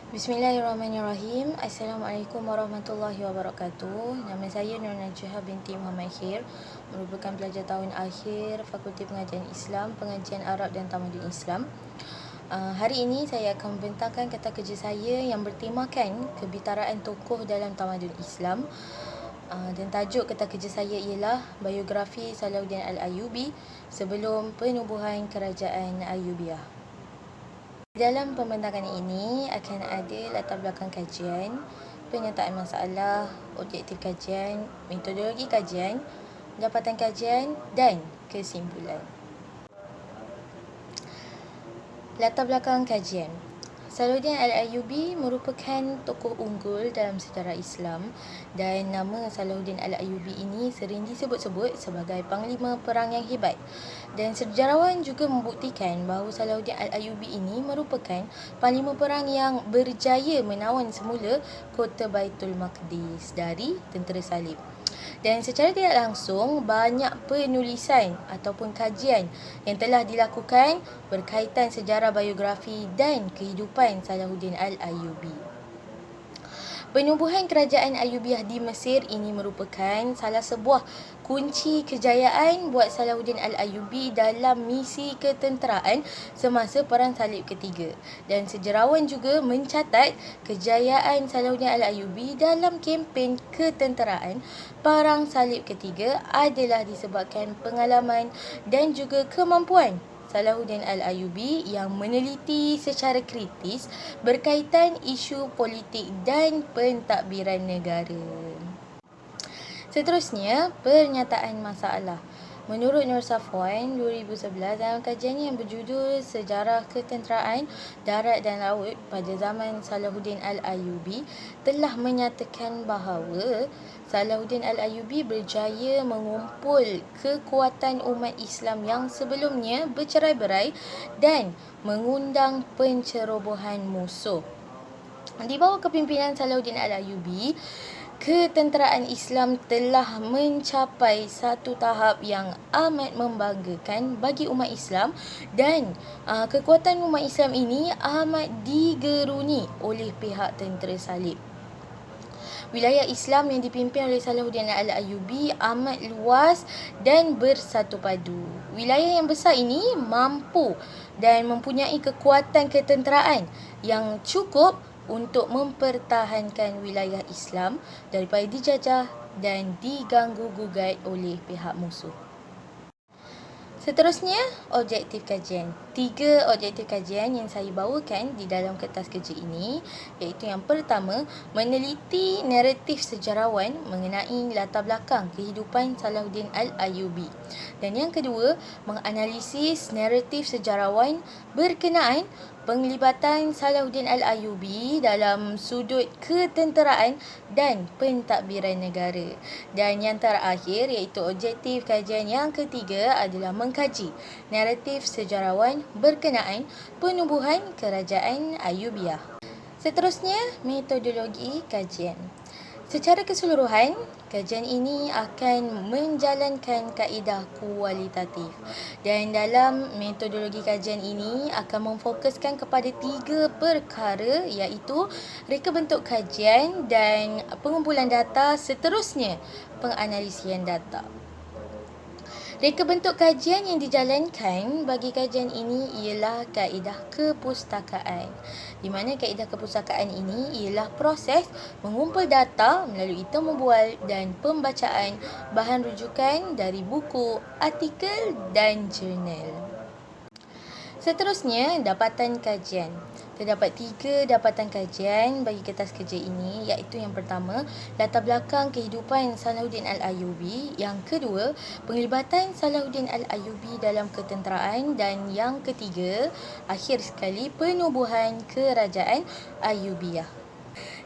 Bismillahirrahmanirrahim. Assalamualaikum warahmatullahi wabarakatuh. Nama saya Nur Najihah binti Muhammad Khair, merupakan pelajar tahun akhir Fakulti Pengajian Islam, Pengajian Arab dan Tamadun Islam. Hari ini saya akan membentangkan kata kerja saya yang bertemakan kebitaraan tokoh dalam tamadun Islam. Dan tajuk kata kerja saya ialah biografi Salahuddin Al-Ayyubi sebelum penubuhan Kerajaan Ayyubiyah. Dalam pembentangan ini akan ada latar belakang kajian, penyataan masalah, objektif kajian, metodologi kajian, dapatan kajian dan kesimpulan. Latar belakang kajian. Salahuddin Al-Ayyubi merupakan tokoh unggul dalam sejarah Islam dan nama Salahuddin Al-Ayyubi ini sering disebut-sebut sebagai panglima perang yang hebat. Dan sejarawan juga membuktikan bahawa Salahuddin Al-Ayyubi ini merupakan panglima perang yang berjaya menawan semula kota Baitul Maqdis dari tentera Salib. Dan secara tidak langsung, banyak penulisan ataupun kajian yang telah dilakukan berkaitan sejarah biografi dan kehidupan Salahuddin Al-Ayyubi. Penubuhan kerajaan Ayyubiyah di Mesir ini merupakan salah sebuah kunci kejayaan buat Salahuddin Al-Ayyubi dalam misi ketenteraan semasa Perang Salib Ketiga. Dan sejarawan juga mencatat kejayaan Salahuddin Al-Ayyubi dalam kempen ketenteraan Perang Salib Ketiga adalah disebabkan pengalaman dan juga kemampuan Salahuddin Al-Ayyubi yang meneliti secara kritis berkaitan isu politik dan pentadbiran negara. Seterusnya, pernyataan masalah. Menurut Nur Safwan 2011 dalam kajiannya yang berjudul Sejarah Ketenteraan Darat dan Laut pada zaman Salahuddin Al-Ayyubi telah menyatakan bahawa Salahuddin Al-Ayyubi berjaya mengumpul kekuatan umat Islam yang sebelumnya bercerai-berai dan mengundang pencerobohan musuh. Di bawah kepimpinan Salahuddin Al-Ayyubi, ketenteraan Islam telah mencapai satu tahap yang amat membanggakan bagi umat Islam dan kekuatan umat Islam ini amat digeruni oleh pihak tentera Salib. Wilayah Islam yang dipimpin oleh Salahuddin Al-Ayyubi amat luas dan bersatu padu. Wilayah yang besar ini mampu dan mempunyai kekuatan ketenteraan yang cukup untuk mempertahankan wilayah Islam daripada dijajah dan diganggu-gugat oleh pihak musuh. Seterusnya, objektif kajian. 3 objektif kajian yang saya bawakan di dalam kertas kerja ini, iaitu yang pertama, meneliti naratif sejarawan mengenai latar belakang kehidupan Salahuddin Al-Ayyubi. Dan yang kedua, menganalisis naratif sejarawan berkenaan penglibatan Salahuddin Al-Ayyubi dalam sudut ketenteraan dan pentadbiran negara. Dan yang terakhir iaitu objektif kajian yang ketiga adalah mengkaji naratif sejarawan berkenaan penubuhan Kerajaan Ayyubiyah. Seterusnya, metodologi kajian. Secara keseluruhan, kajian ini akan menjalankan kaedah kualitatif dan dalam metodologi kajian ini akan memfokuskan kepada 3 perkara iaitu reka bentuk kajian dan pengumpulan data, seterusnya penganalisian data. Reka bentuk kajian yang dijalankan bagi kajian ini ialah kaedah kepustakaan. Di mana kaedah kepustakaan ini ialah proses mengumpul data melalui temu bual dan pembacaan bahan rujukan dari buku, artikel dan jurnal. Seterusnya, dapatan kajian. Terdapat 3 dapatan kajian bagi kertas kerja ini, iaitu yang pertama, latar belakang kehidupan Salahuddin Al-Ayyubi, yang kedua, penglibatan Salahuddin Al-Ayyubi dalam ketenteraan, dan yang ketiga, akhir sekali, penubuhan Kerajaan Ayyubiyah.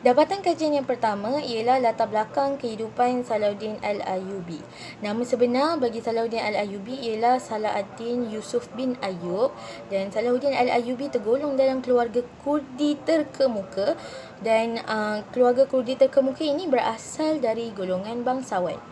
Dapatan kajian yang pertama ialah latar belakang kehidupan Salahuddin Al-Ayyubi. Nama sebenar bagi Salahuddin Al-Ayyubi ialah Salahuddin Yusuf bin Ayyub, dan Salahuddin Al-Ayyubi tergolong dalam keluarga Kurdi terkemuka, dan keluarga Kurdi terkemuka ini berasal dari golongan bangsawan.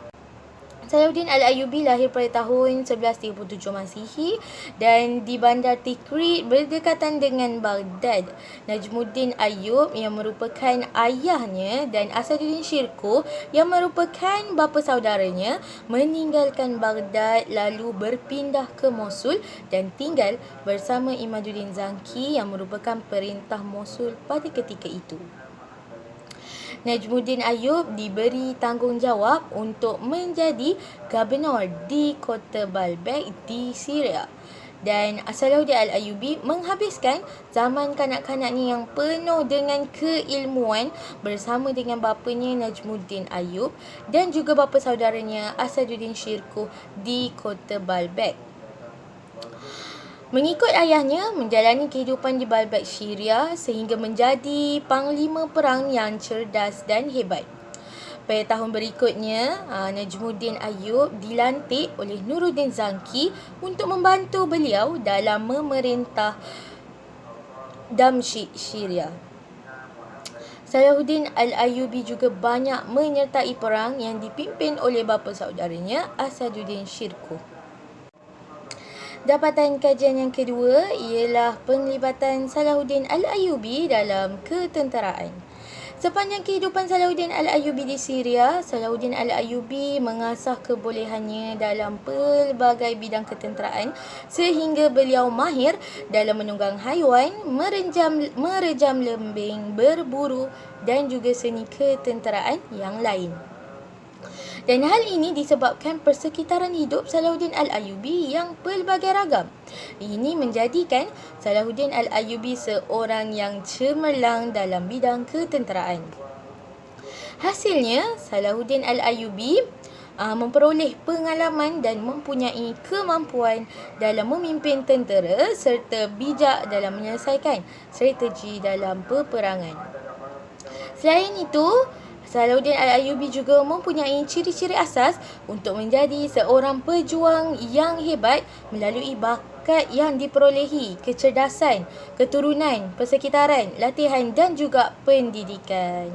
Salahuddin Al-Ayyubi lahir pada tahun 1137 Masihi dan di Bandar Tikrit berdekatan dengan Baghdad. Najmuddin Ayyub yang merupakan ayahnya dan Asaduddin Shirkuh yang merupakan bapa saudaranya meninggalkan Baghdad lalu berpindah ke Mosul dan tinggal bersama Imaduddin Zanki yang merupakan perintah Mosul pada ketika itu. Najmuddin Ayyub diberi tanggungjawab untuk menjadi gubernur di kota Baalbek di Syria. Dan Salahuddin Al-Ayyubi menghabiskan zaman kanak-kanaknya yang penuh dengan keilmuan bersama dengan bapanya Najmuddin Ayyub dan juga bapa saudaranya Asaduddin Shirkuh di kota Baalbek. Mengikut ayahnya, menjalani kehidupan di Baalbek Syria sehingga menjadi panglima perang yang cerdas dan hebat. Pada tahun berikutnya, Najmuddin Ayyub dilantik oleh Nuruddin Zanki untuk membantu beliau dalam memerintah Damsyik Syria. Salahuddin Al-Ayyubi juga banyak menyertai perang yang dipimpin oleh bapa saudaranya Asaduddin Shirkuh. Dapatan kajian yang kedua ialah penglibatan Salahuddin Al-Ayyubi dalam ketenteraan. Sepanjang kehidupan Salahuddin Al-Ayyubi di Syria, Salahuddin Al-Ayyubi mengasah kebolehannya dalam pelbagai bidang ketenteraan sehingga beliau mahir dalam menunggang haiwan, merejam lembing, berburu dan juga seni ketenteraan yang lain. Dan hal ini disebabkan persekitaran hidup Salahuddin Al-Ayyubi yang pelbagai ragam. Ini menjadikan Salahuddin Al-Ayyubi seorang yang cemerlang dalam bidang ketenteraan. Hasilnya, Salahuddin Al-Ayyubi memperoleh pengalaman dan mempunyai kemampuan dalam memimpin tentera serta bijak dalam menyelesaikan strategi dalam peperangan. Selain itu, Salahuddin Al-Ayyubi juga mempunyai ciri-ciri asas untuk menjadi seorang pejuang yang hebat melalui bakat yang diperolehi, kecerdasan, keturunan, persekitaran, latihan dan juga pendidikan.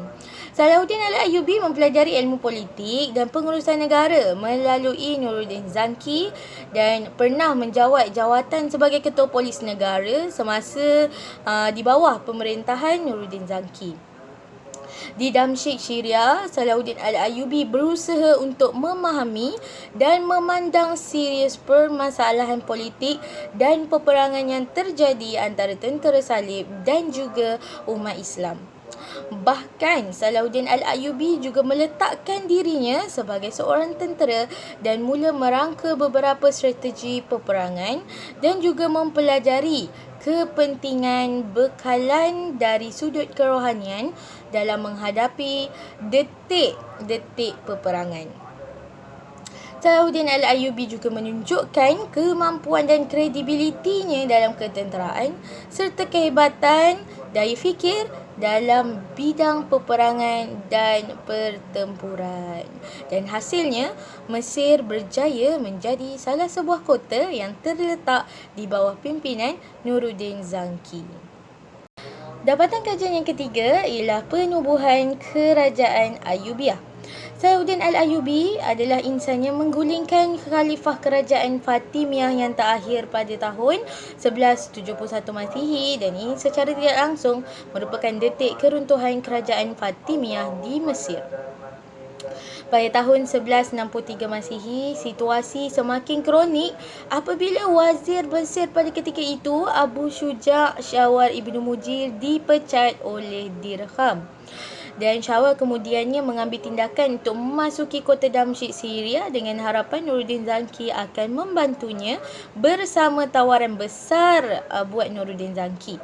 Salahuddin Al-Ayyubi mempelajari ilmu politik dan pengurusan negara melalui Nuruddin Zanki dan pernah menjawat jawatan sebagai Ketua Polis Negara semasa di bawah pemerintahan Nuruddin Zanki. Di Damsyik Syria, Salahuddin Al-Ayyubi berusaha untuk memahami dan memandang serius permasalahan politik dan peperangan yang terjadi antara tentera salib dan juga umat Islam. Bahkan Salahuddin Al-Ayyubi juga meletakkan dirinya sebagai seorang tentera dan mula merangka beberapa strategi peperangan dan juga mempelajari kepentingan bekalan dari sudut kerohanian dalam menghadapi detik-detik peperangan. Salahuddin Al-Ayyubi juga menunjukkan kemampuan dan kredibilitinya dalam ketenteraan serta kehebatan daya fikir dalam bidang peperangan dan pertempuran. Dan hasilnya, Mesir berjaya menjadi salah sebuah kota yang terletak di bawah pimpinan Nuruddin Zanki. Dapatan kajian yang ketiga ialah penubuhan kerajaan Ayyubiyah. Salahuddin Al-Ayyubi adalah insan yang menggulingkan khalifah kerajaan Fatimiyah yang terakhir pada tahun 1171 Masihi dan ini secara tidak langsung merupakan detik keruntuhan kerajaan Fatimiyah di Mesir. Pada tahun 1163 Masihi, situasi semakin kronik apabila wazir Mesir pada ketika itu Abu Syuja' Syawar Ibn Mujir dipecat oleh Dirham. Dan Syawar kemudiannya mengambil tindakan untuk memasuki kota Damsyik Syria dengan harapan Nuruddin Zanki akan membantunya bersama tawaran besar buat Nuruddin Zanki.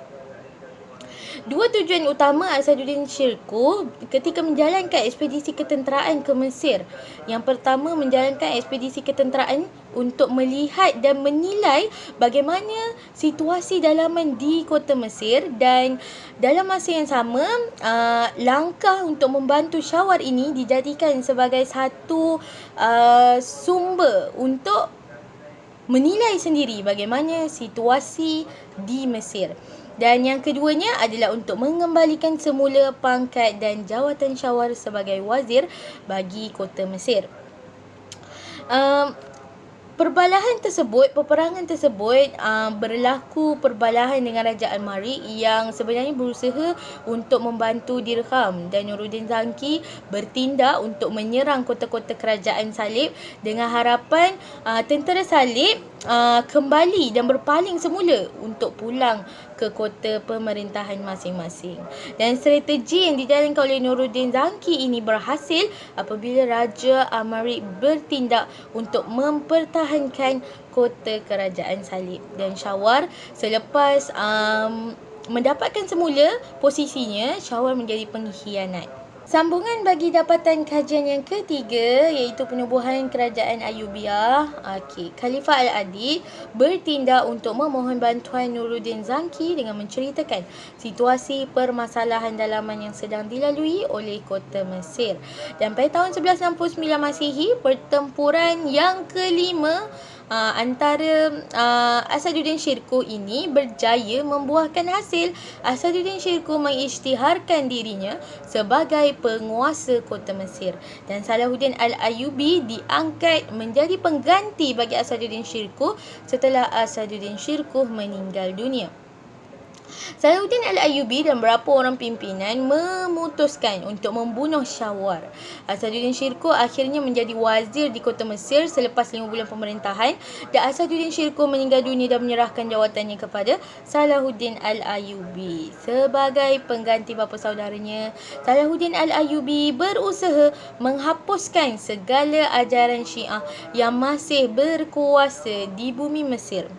Dua tujuan utama Asaduddin Shirkuh ketika menjalankan ekspedisi ketenteraan ke Mesir. Yang pertama, menjalankan ekspedisi ketenteraan untuk melihat dan menilai bagaimana situasi dalaman di kota Mesir dan dalam masa yang sama langkah untuk membantu Syawar ini dijadikan sebagai satu sumber untuk menilai sendiri bagaimana situasi di Mesir. Dan yang keduanya adalah untuk mengembalikan semula pangkat dan jawatan Syawar sebagai wazir bagi kota Mesir. Um, peperangan tersebut berlaku perbalahan dengan Raja Al-Marik yang sebenarnya berusaha untuk membantu Dirham, dan Nuruddin Zangki bertindak untuk menyerang kota-kota kerajaan Salib dengan harapan tentera Salib kembali dan berpaling semula untuk pulang ke kota pemerintahan masing-masing. Dan strategi yang dijalankan oleh Nuruddin Zangki ini berhasil apabila Raja Al-Marik bertindak untuk mempertahankan kota kerajaan Salib. Dan Syawar selepas mendapatkan semula posisinya, Syawar menjadi pengkhianat. Sambungan bagi dapatan kajian yang ketiga iaitu penubuhan kerajaan Ayyubiyah. Khalifah Al-Adil bertindak untuk memohon bantuan Nuruddin Zangki dengan menceritakan situasi permasalahan dalaman yang sedang dilalui oleh kota Mesir. Dan pada tahun 1169 Masihi, pertempuran yang kelima antara Asaduddin Syirkuh ini berjaya membuahkan hasil. Asaduddin Syirkuh mengisytiharkan dirinya sebagai penguasa kota Mesir, dan Salahuddin Al-Ayyubi diangkat menjadi pengganti bagi Asaduddin Syirkuh setelah Asaduddin Syirkuh meninggal dunia. Salahuddin Al-Ayyubi dan beberapa orang pimpinan memutuskan untuk membunuh Syawar. Asaduddin Syirkuh akhirnya menjadi wazir di kota Mesir selepas 5 bulan pemerintahan, dan Asaduddin Syirkuh meninggal dunia dan menyerahkan jawatannya kepada Salahuddin Al-Ayyubi. Sebagai pengganti bapa saudaranya, Salahuddin Al-Ayyubi berusaha menghapuskan segala ajaran Syiah yang masih berkuasa di bumi Mesir.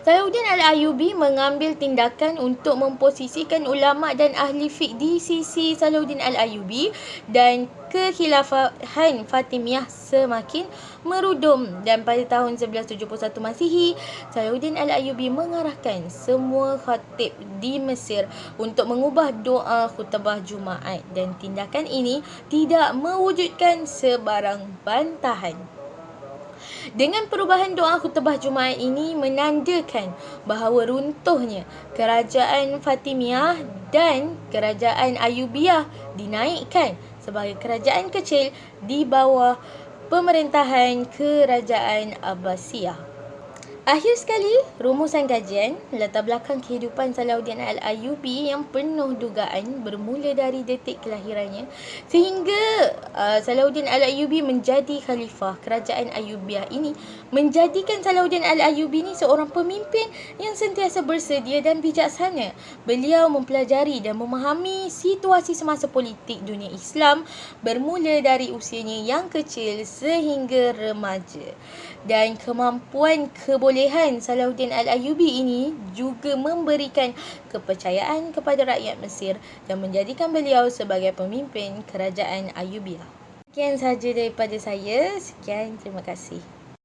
Salahuddin Al-Ayyubi mengambil tindakan untuk memposisikan ulama dan ahli fiqh di sisi Salahuddin Al-Ayyubi, dan kekhilafahan Fatimiyah semakin merudum. Dan pada tahun 1171 Masihi, Salahuddin Al-Ayyubi mengarahkan semua khatib di Mesir untuk mengubah doa khutbah Jumaat, dan tindakan ini tidak mewujudkan sebarang bantahan. Dengan perubahan doa khutbah Jumaat ini menandakan bahawa runtuhnya kerajaan Fatimiyah dan kerajaan Ayyubiyah dinaikkan sebagai kerajaan kecil di bawah pemerintahan kerajaan Abbasiyah. Akhir sekali, rumusan kajian, latar belakang kehidupan Salahuddin Al-Ayyubi yang penuh dugaan bermula dari detik kelahirannya sehingga Salahuddin Al-Ayyubi menjadi khalifah kerajaan Ayyubiyah ini menjadikan Salahuddin Al-Ayyubi ini seorang pemimpin yang sentiasa bersedia dan bijaksana. Beliau mempelajari dan memahami situasi semasa politik dunia Islam bermula dari usianya yang kecil sehingga remaja. Dan kemampuan kebolehan Salahuddin Al-Ayyubi ini juga memberikan kepercayaan kepada rakyat Mesir dan menjadikan beliau sebagai pemimpin kerajaan Ayyubiyah. Sekian sahaja daripada saya. Sekian, terima kasih.